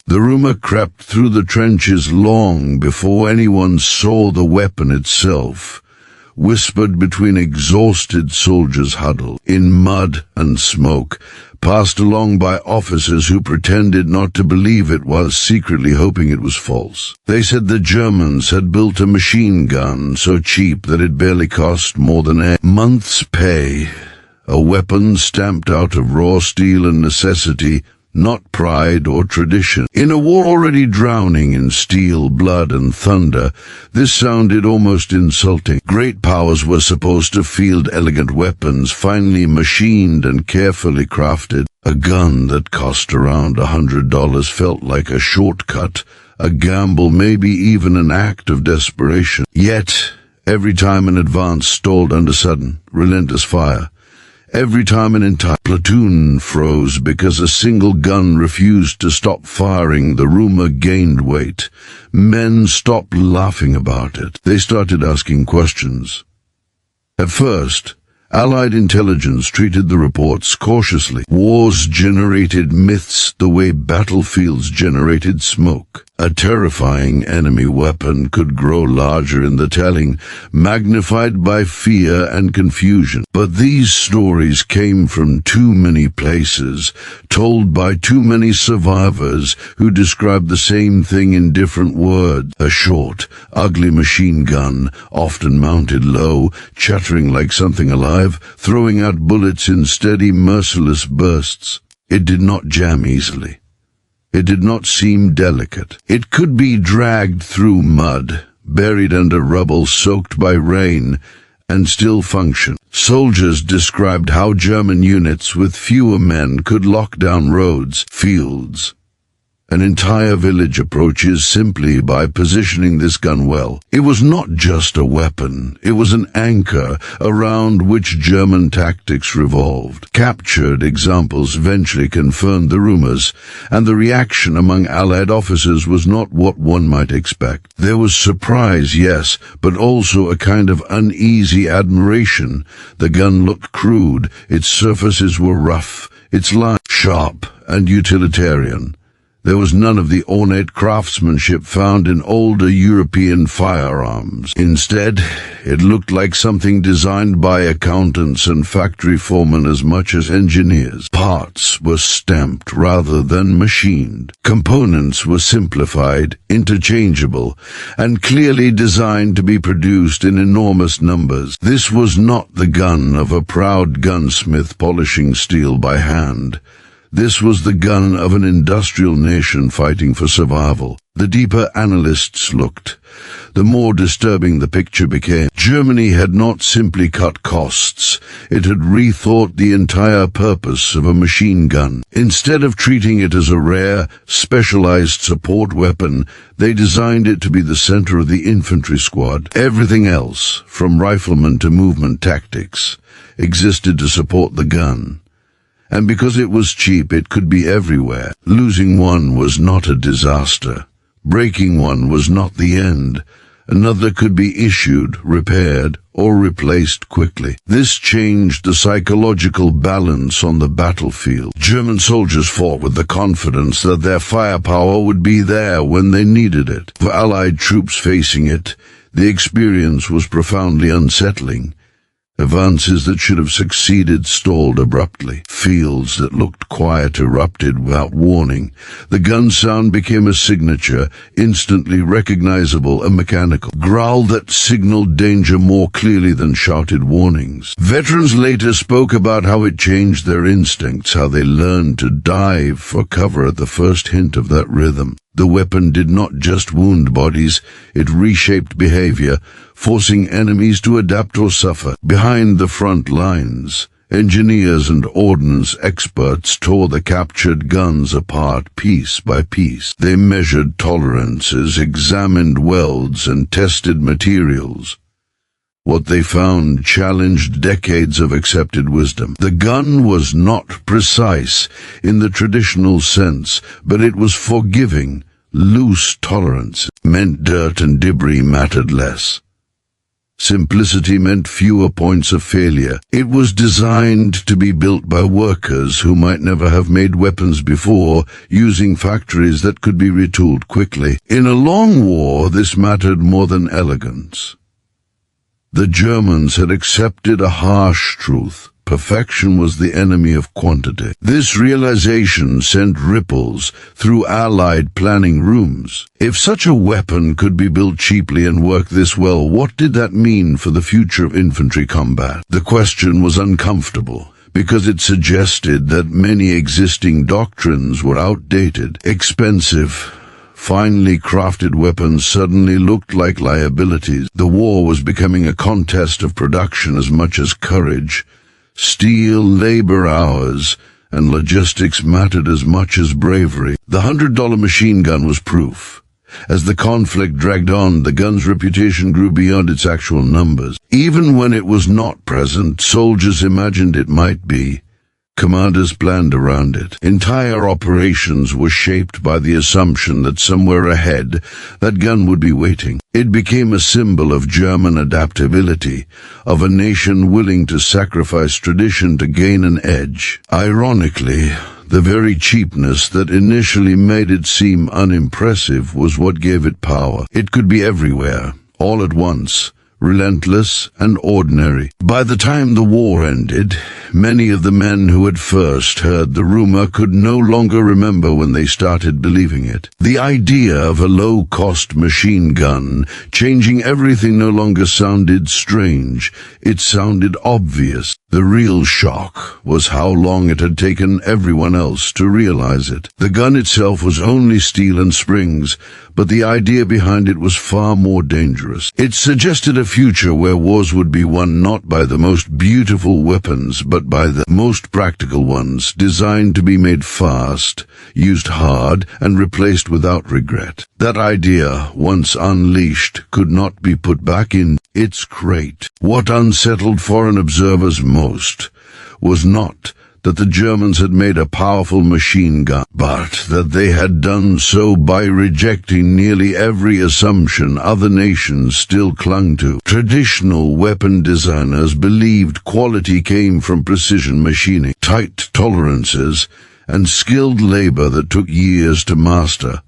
The rumor crept through the trenches long before anyone saw the weapon itself, whispered between exhausted soldiers huddled in mud and smoke, passed along by officers who pretended not to believe it while secretly hoping it was false. They said the Germans had built a machine gun so cheap that it barely cost more than a month's pay, a weapon stamped out of raw steel and necessity, not pride or tradition. In a war already drowning in steel, blood, and thunder, this sounded almost insulting. Great powers were supposed to field elegant weapons, finely machined and carefully crafted. A gun that cost around $100 felt like a shortcut, a gamble, maybe even an act of desperation. Yet, every time an advance stalled under sudden, relentless fire, every time an entire platoon froze because a single gun refused to stop firing, the rumor gained weight. Men stopped laughing about it. They started asking questions. At first, Allied intelligence treated the reports cautiously. Wars generated myths the way battlefields generated smoke. A terrifying enemy weapon could grow larger in the telling, magnified by fear and confusion. But these stories came from too many places, told by too many survivors who described the same thing in different words. A short, ugly machine gun, often mounted low, chattering like something alive, throwing out bullets in steady, merciless bursts. It did not jam easily. It did not seem delicate. It could be dragged through mud, buried under rubble soaked by rain, and still function. Soldiers described how German units with fewer men could lock down roads, fields, an entire village approaches simply by positioning this gun well. It was not just a weapon, it was an anchor around which German tactics revolved. Captured examples eventually confirmed the rumors, and the reaction among Allied officers was not what one might expect. There was surprise, yes, but also a kind of uneasy admiration. The gun looked crude, its surfaces were rough, its lines sharp and utilitarian. There was none of the ornate craftsmanship found in older European firearms. Instead, it looked like something designed by accountants and factory foremen as much as engineers. Parts were stamped rather than machined. Components were simplified, interchangeable, and clearly designed to be produced in enormous numbers. This was not the gun of a proud gunsmith polishing steel by hand. This was the gun of an industrial nation fighting for survival. The deeper analysts looked, the more disturbing the picture became. Germany had not simply cut costs, it had rethought the entire purpose of a machine gun. Instead of treating it as a rare, specialized support weapon, they designed it to be the center of the infantry squad. Everything else, from riflemen to movement tactics, existed to support the gun. And because it was cheap, it could be everywhere. Losing one was not a disaster. Breaking one was not the end. Another could be issued, repaired, or replaced quickly. This changed the psychological balance on the battlefield. German soldiers fought with the confidence that their firepower would be there when they needed it. For Allied troops facing it, the experience was profoundly unsettling. Advances that should have succeeded stalled abruptly. Fields that looked quiet erupted without warning. The gun sound became a signature, instantly recognizable, a mechanical growl that signaled danger more clearly than shouted warnings. Veterans later spoke about how it changed their instincts, how they learned to dive for cover at the first hint of that rhythm. The weapon did not just wound bodies, it reshaped behavior, forcing enemies to adapt or suffer. Behind the front lines, engineers and ordnance experts tore the captured guns apart piece by piece. They measured tolerances, examined welds, and tested materials. What they found challenged decades of accepted wisdom. The gun was not precise in the traditional sense, but it was forgiving. Loose tolerance meant dirt and debris mattered less. Simplicity meant fewer points of failure. It was designed to be built by workers who might never have made weapons before, using factories that could be retooled quickly. In a long war, this mattered more than elegance. The Germans had accepted a harsh truth. Perfection was the enemy of quantity. This realization sent ripples through Allied planning rooms. If such a weapon could be built cheaply and work this well, what did that mean for the future of infantry combat? The question was uncomfortable, because it suggested that many existing doctrines were outdated. Expensive, finely crafted weapons suddenly looked like liabilities. The war was becoming a contest of production as much as courage. Steel, labor hours, and logistics mattered as much as bravery. The $100 machine gun was proof. As the conflict dragged on, the gun's reputation grew beyond its actual numbers. Even when it was not present, soldiers imagined it might be. Commanders planned around it. Entire operations were shaped by the assumption that somewhere ahead, that gun would be waiting. It became a symbol of German adaptability, of a nation willing to sacrifice tradition to gain an edge. Ironically, the very cheapness that initially made it seem unimpressive was what gave it power. It could be everywhere, all at once, relentless and ordinary. By the time the war ended, many of the men who had first heard the rumor could no longer remember when they started believing it. The idea of a low-cost machine gun changing everything no longer sounded strange. It sounded obvious. The real shock was how long it had taken everyone else to realize it. The gun itself was only steel and springs, but the idea behind it was far more dangerous. It suggested a future where wars would be won not by the most beautiful weapons, but by the most practical ones, designed to be made fast, used hard, and replaced without regret. That idea, once unleashed, could not be put back in its crate. What unsettled foreign observers most was not that the Germans had made a powerful machine gun, but that they had done so by rejecting nearly every assumption other nations still clung to. Traditional weapon designers believed quality came from precision machining, tight tolerances, and skilled labor that took years to master.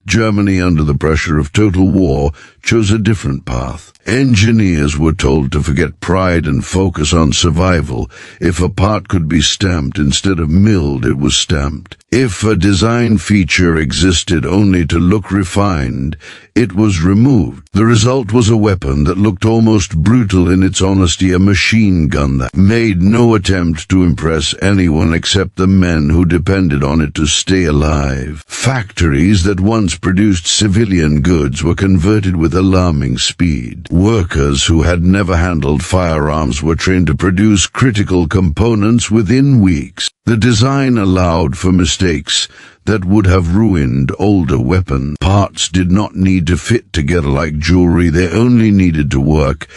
Germany, under the pressure of total war, chose a different path. Engineers were told to forget pride and focus on survival. If a part could be stamped instead of milled, it was stamped. If a design feature existed only to look refined, it was removed. The result was a weapon that looked almost brutal in its honesty, a machine gun that made no attempt to impress anyone except the men who depended on it to stay alive. Factories that once produced civilian goods were converted with alarming speed. Workers who had never handled firearms were trained to produce critical components within weeks. The design allowed for mistakes that would have ruined older weapons. Parts did not need to fit together like jewelry, they only needed to work.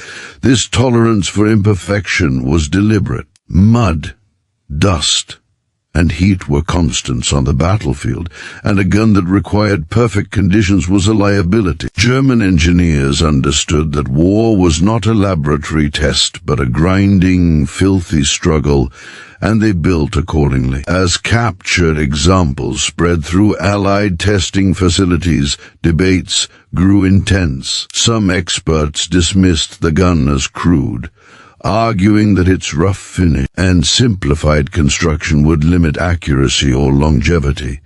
This tolerance for imperfection was deliberate. Mud, dust, and heat were constants on the battlefield, and a gun that required perfect conditions was a liability. German engineers understood that war was not a laboratory test, but a grinding, filthy struggle, and they built accordingly. As captured examples spread through Allied testing facilities, debates grew intense. Some experts dismissed the gun as crude, arguing that its rough finish and simplified construction would limit accuracy or longevity.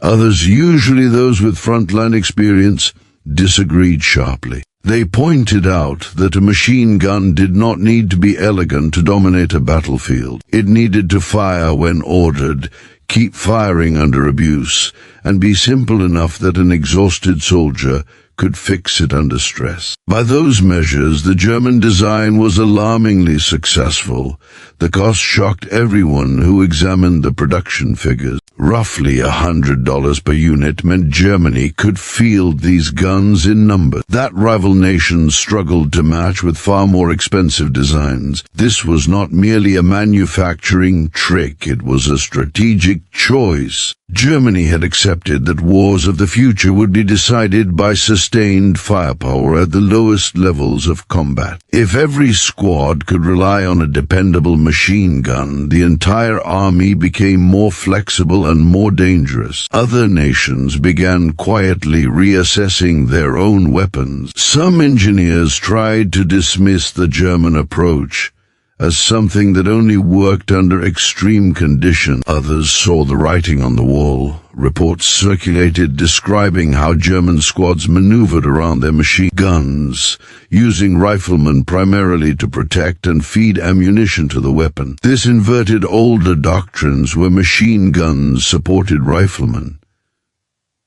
Others, usually those with frontline experience, disagreed sharply. They pointed out that a machine gun did not need to be elegant to dominate a battlefield. It needed to fire when ordered, keep firing under abuse, and be simple enough that an exhausted soldier could fix it under stress. By those measures, the German design was alarmingly successful. The cost shocked everyone who examined the production figures. Roughly $100 per unit meant Germany could field these guns in numbers that rival nations struggled to match with far more expensive designs. This was not merely a manufacturing trick, it was a strategic choice. Germany had accepted that wars of the future would be decided by sustained firepower at the lowest levels of combat. If every squad could rely on a dependable machine gun, the entire army became more flexible and more dangerous. Other nations began quietly reassessing their own weapons. Some engineers tried to dismiss the German approach as something that only worked under extreme conditions. Others saw the writing on the wall. Reports circulated describing how German squads maneuvered around their machine guns, using riflemen primarily to protect and feed ammunition to the weapon. This inverted older doctrines where machine guns supported riflemen.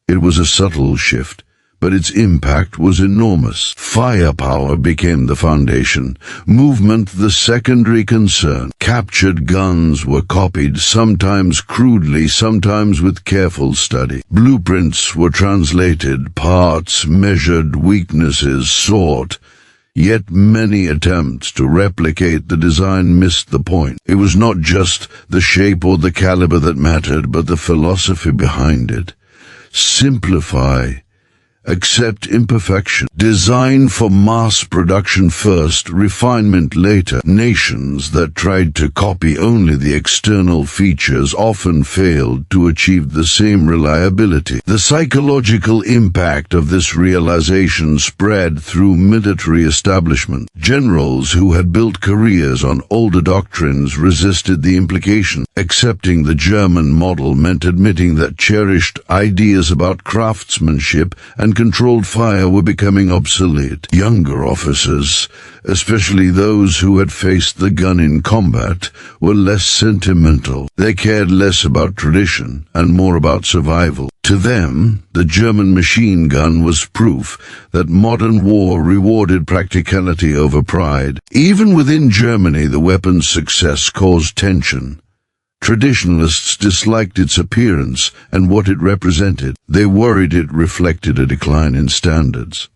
It was a subtle shift, but its impact was enormous. Firepower became the foundation, movement the secondary concern. Captured guns were copied, sometimes crudely, sometimes with careful study. Blueprints were translated, parts measured, weaknesses sought. Yet many attempts to replicate the design missed the point. It was not just the shape or the caliber that mattered, but the philosophy behind it. Simplify. Accept imperfection. Design for mass production first, refinement later. Nations that tried to copy only the external features often failed to achieve the same reliability. The psychological impact of this realization spread through military establishment. Generals who had built careers on older doctrines resisted the implication. Accepting the German model meant admitting that cherished ideas about craftsmanship and controlled fire were becoming obsolete. Younger officers, especially those who had faced the gun in combat, were less sentimental. They cared less about tradition and more about survival. To them, the German machine gun was proof that modern war rewarded practicality over pride. Even within Germany, the weapon's success caused tension. Traditionalists disliked its appearance and what it represented. They worried it reflected a decline in standards.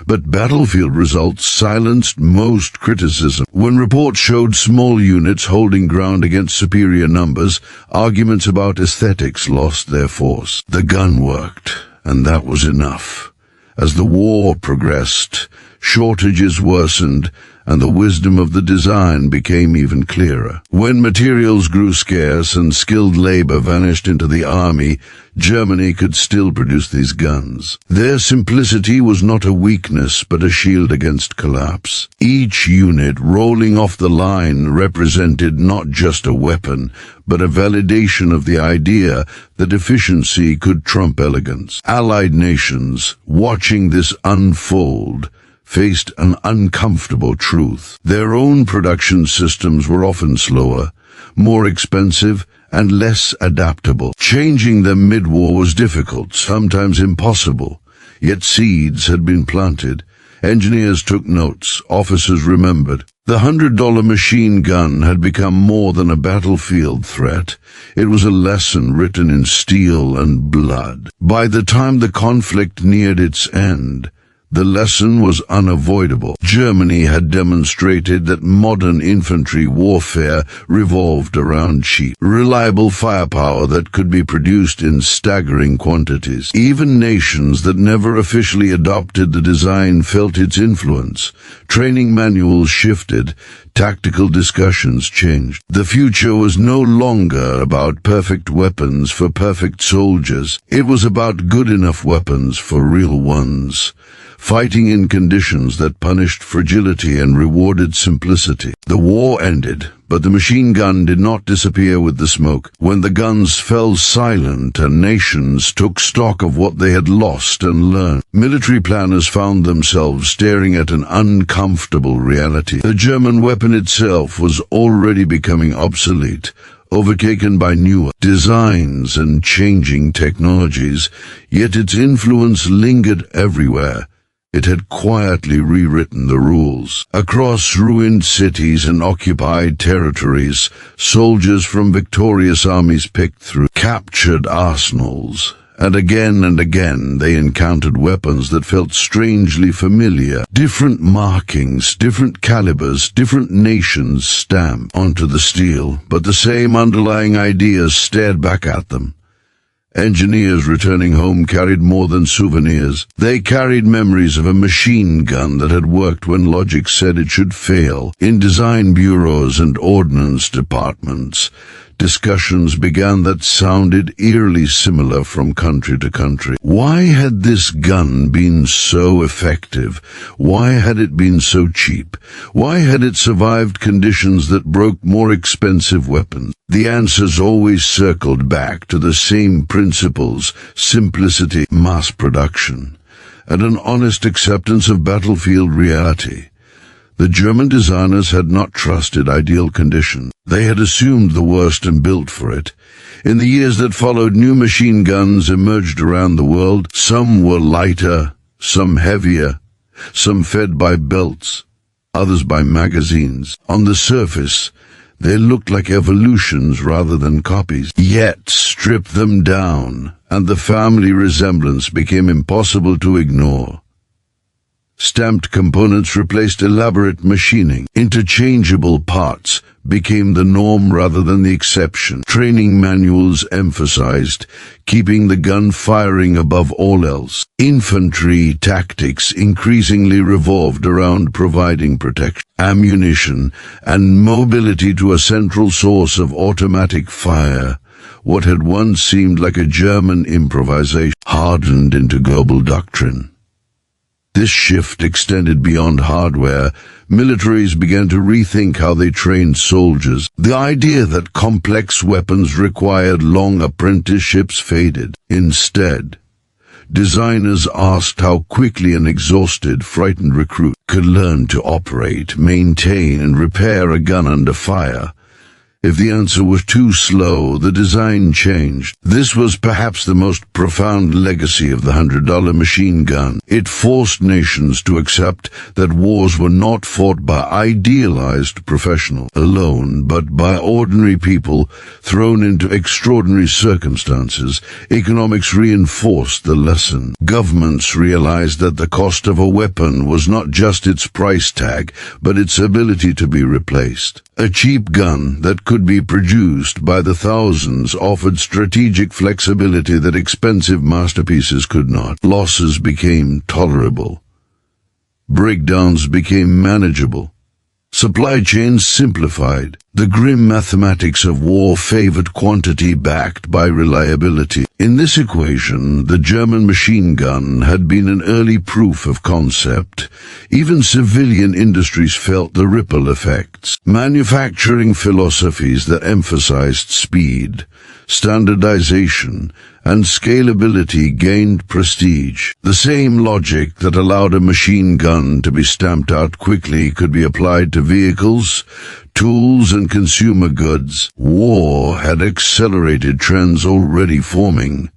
But battlefield results silenced most criticism. When reports showed small units holding ground against superior numbers, arguments about aesthetics lost their force. The gun worked, and that was enough. As the war progressed, shortages worsened, and the wisdom of the design became even clearer. When materials grew scarce and skilled labor vanished into the army, Germany could still produce these guns. Their simplicity was not a weakness, but a shield against collapse. Each unit rolling off the line represented not just a weapon, but a validation of the idea that efficiency could trump elegance. Allied nations, watching this unfold, faced an uncomfortable truth. Their own production systems were often slower, more expensive, and less adaptable. Changing them mid-war was difficult, sometimes impossible. Yet seeds had been planted. Engineers took notes. Officers remembered. The $100 machine gun had become more than a battlefield threat. It was a lesson written in steel and blood. By the time the conflict neared its end, the lesson was unavoidable. Germany had demonstrated that modern infantry warfare revolved around cheap, reliable firepower that could be produced in staggering quantities. Even nations that never officially adopted the design felt its influence. Training manuals shifted, tactical discussions changed. The future was no longer about perfect weapons for perfect soldiers. It was about good enough weapons for real ones, fighting in conditions that punished fragility and rewarded simplicity. The war ended, but the machine gun did not disappear with the smoke. When the guns fell silent and nations took stock of what they had lost and learned, military planners found themselves staring at an uncomfortable reality. The German weapon itself was already becoming obsolete, overtaken by newer designs and changing technologies, yet its influence lingered everywhere. It had quietly rewritten the rules. Across ruined cities and occupied territories, soldiers from victorious armies picked through captured arsenals, and again they encountered weapons that felt strangely familiar. Different markings, different calibers, different nations stamped onto the steel, but the same underlying ideas stared back at them. Engineers returning home carried more than souvenirs. They carried memories of a machine gun that had worked when logic said it should fail. In design bureaus and ordnance departments, discussions began that sounded eerily similar from country to country. Why had this gun been so effective? Why had it been so cheap? Why had it survived conditions that broke more expensive weapons? The answers always circled back to the same principles: simplicity, mass production, and an honest acceptance of battlefield reality. The German designers had not trusted ideal conditions. They had assumed the worst and built for it. In the years that followed, new machine guns emerged around the world. Some were lighter, some heavier, some fed by belts, others by magazines. On the surface, they looked like evolutions rather than copies. Yet, strip them down, and the family resemblance became impossible to ignore. Stamped components replaced elaborate machining. Interchangeable parts became the norm rather than the exception. Training manuals emphasized keeping the gun firing above all else. Infantry tactics increasingly revolved around providing protection, ammunition, and mobility to a central source of automatic fire. What had once seemed like a German improvisation hardened into global doctrine. This shift extended beyond hardware. Militaries began to rethink how they trained soldiers. The idea that complex weapons required long apprenticeships faded. Instead, designers asked how quickly an exhausted, frightened recruit could learn to operate, maintain, and repair a gun under fire. If the answer was too slow, the design changed. This was perhaps the most profound legacy of the $100 machine gun. It forced nations to accept that wars were not fought by idealized professionals alone, but by ordinary people thrown into extraordinary circumstances. Economics reinforced the lesson. Governments realized that the cost of a weapon was not just its price tag, but its ability to be replaced. A cheap gun that could be produced by the thousands offered strategic flexibility that expensive masterpieces could not. Losses became tolerable. Breakdowns became manageable. Supply chains simplified. The grim mathematics of war favored quantity backed by reliability. In this equation, the German machine gun had been an early proof of concept. Even civilian industries felt the ripple effects. Manufacturing philosophies that emphasized speed, standardization, and scalability gained prestige. The same logic that allowed a machine gun to be stamped out quickly could be applied to vehicles, tools, and consumer goods. War had accelerated trends already forming,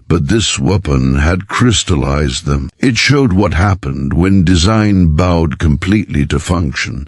but this weapon had crystallized them. It showed what happened when design bowed completely to function.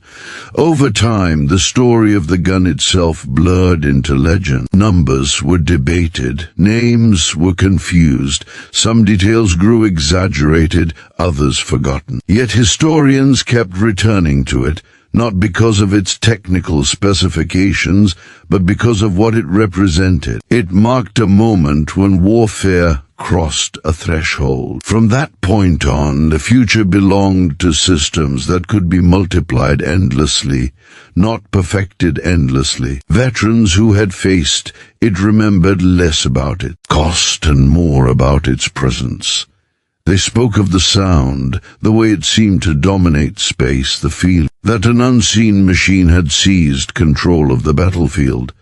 Over time, the story of the gun itself blurred into legend. Numbers were debated, names were confused, some details grew exaggerated, others forgotten. Yet historians kept returning to it, not because of its technical specifications, but because of what it represented. It marked a moment when warfare crossed a threshold. From that point on, the future belonged to systems that could be multiplied endlessly, not perfected endlessly. Veterans who had faced it remembered less about its cost and more about its presence. They spoke of the sound, the way it seemed to dominate space, the feeling that an unseen machine had seized control of the battlefield.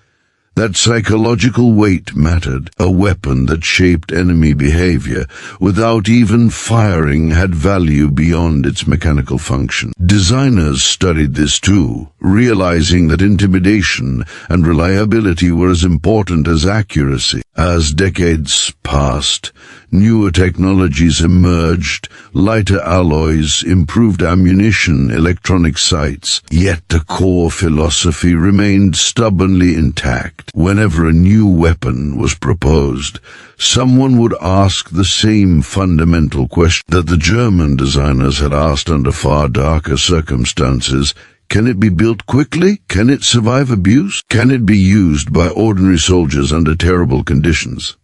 That psychological weight mattered. A weapon that shaped enemy behavior without even firing had value beyond its mechanical function. Designers studied this too, realizing that intimidation and reliability were as important as accuracy. As decades passed, newer technologies emerged, lighter alloys, improved ammunition, electronic sights. Yet the core philosophy remained stubbornly intact. Whenever a new weapon was proposed, someone would ask the same fundamental question that the German designers had asked under far darker circumstances. Can it be built quickly? Can it survive abuse? Can it be used by ordinary soldiers under terrible conditions?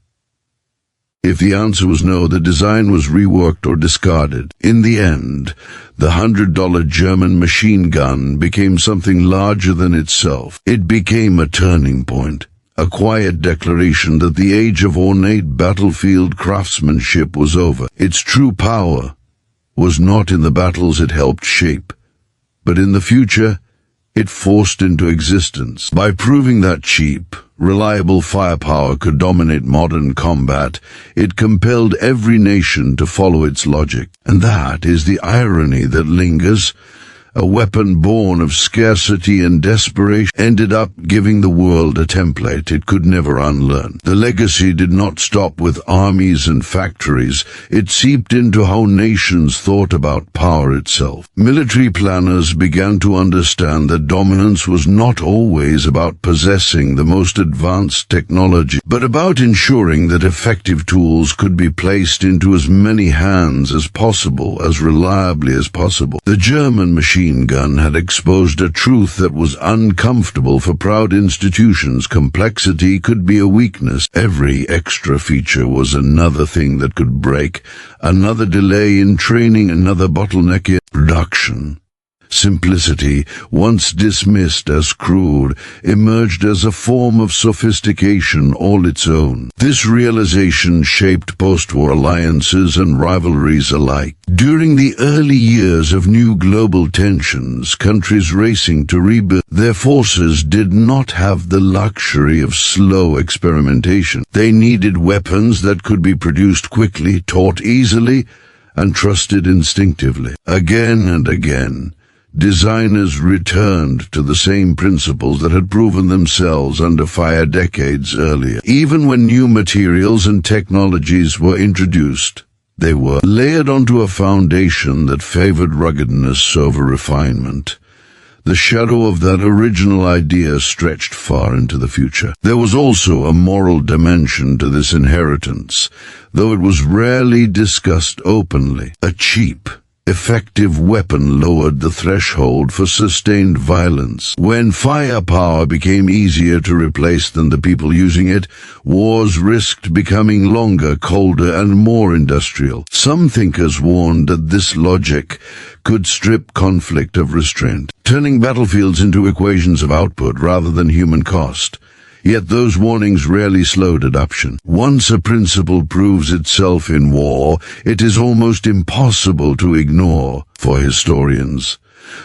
If the answer was no, the design was reworked or discarded. In the end, the $100 German machine gun became something larger than itself. It became a turning point, a quiet declaration that the age of ornate battlefield craftsmanship was over. Its true power was not in the battles it helped shape, but in the future it forced into existence. By proving that cheap, reliable firepower could dominate modern combat, it compelled every nation to follow its logic. And that is the irony that lingers. A weapon born of scarcity and desperation ended up giving the world a template it could never unlearn. The legacy did not stop with armies and factories. It seeped into how nations thought about power itself. Military planners began to understand that dominance was not always about possessing the most advanced technology, but about ensuring that effective tools could be placed into as many hands as possible, as reliably as possible. The German machine gun had exposed a truth that was uncomfortable for proud institutions. Complexity could be a weakness. Every extra feature was another thing that could break, another delay in training, another bottleneck in production. Simplicity, once dismissed as crude, emerged as a form of sophistication all its own. This realization shaped postwar alliances and rivalries alike. During the early years of new global tensions, countries racing to rebuild their forces did not have the luxury of slow experimentation. They needed weapons that could be produced quickly, taught easily, and trusted instinctively. Again and again, designers returned to the same principles that had proven themselves under fire decades earlier. Even when new materials and technologies were introduced, they were layered onto a foundation that favored ruggedness over refinement. The shadow of that original idea stretched far into the future. There was also a moral dimension to this inheritance, though it was rarely discussed openly. A cheap, effective weapon lowered the threshold for sustained violence. When firepower became easier to replace than the people using it, wars risked becoming longer, colder, and more industrial. Some thinkers warned that this logic could strip conflict of restraint, turning battlefields into equations of output rather than human cost. Yet those warnings rarely slowed adoption. Once a principle proves itself in war, it is almost impossible to ignore for historians.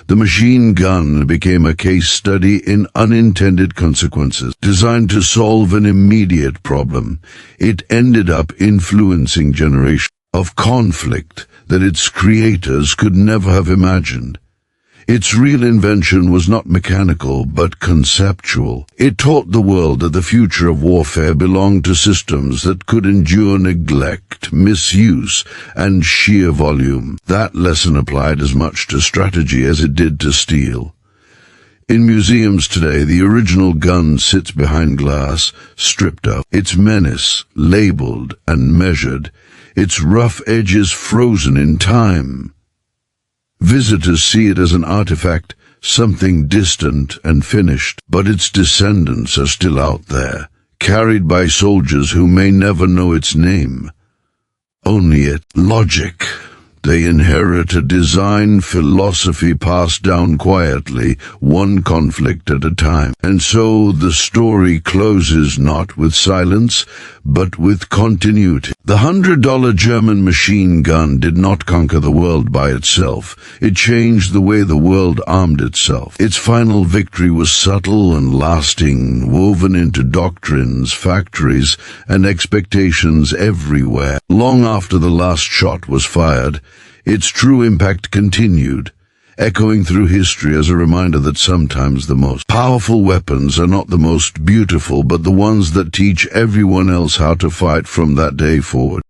The machine gun became a case study in unintended consequences. Designed to solve an immediate problem, it ended up influencing generations of conflict that its creators could never have imagined. Its real invention was not mechanical, but conceptual. It taught the world that the future of warfare belonged to systems that could endure neglect, misuse, and sheer volume. That lesson applied as much to strategy as it did to steel. In museums today, the original gun sits behind glass, stripped of its menace, labeled and measured, its rough edges frozen in time. Visitors see it as an artifact, something distant and finished, but its descendants are still out there, carried by soldiers who may never know its name. Only its logic. They inherit a design philosophy passed down quietly, one conflict at a time. And so the story closes not with silence, but with continuity. The $100 German machine gun did not conquer the world by itself. It changed the way the world armed itself. Its final victory was subtle and lasting, woven into doctrines, factories, and expectations everywhere. Long after the last shot was fired, its true impact continued, echoing through history as a reminder that sometimes the most powerful weapons are not the most beautiful, but the ones that teach everyone else how to fight from that day forward.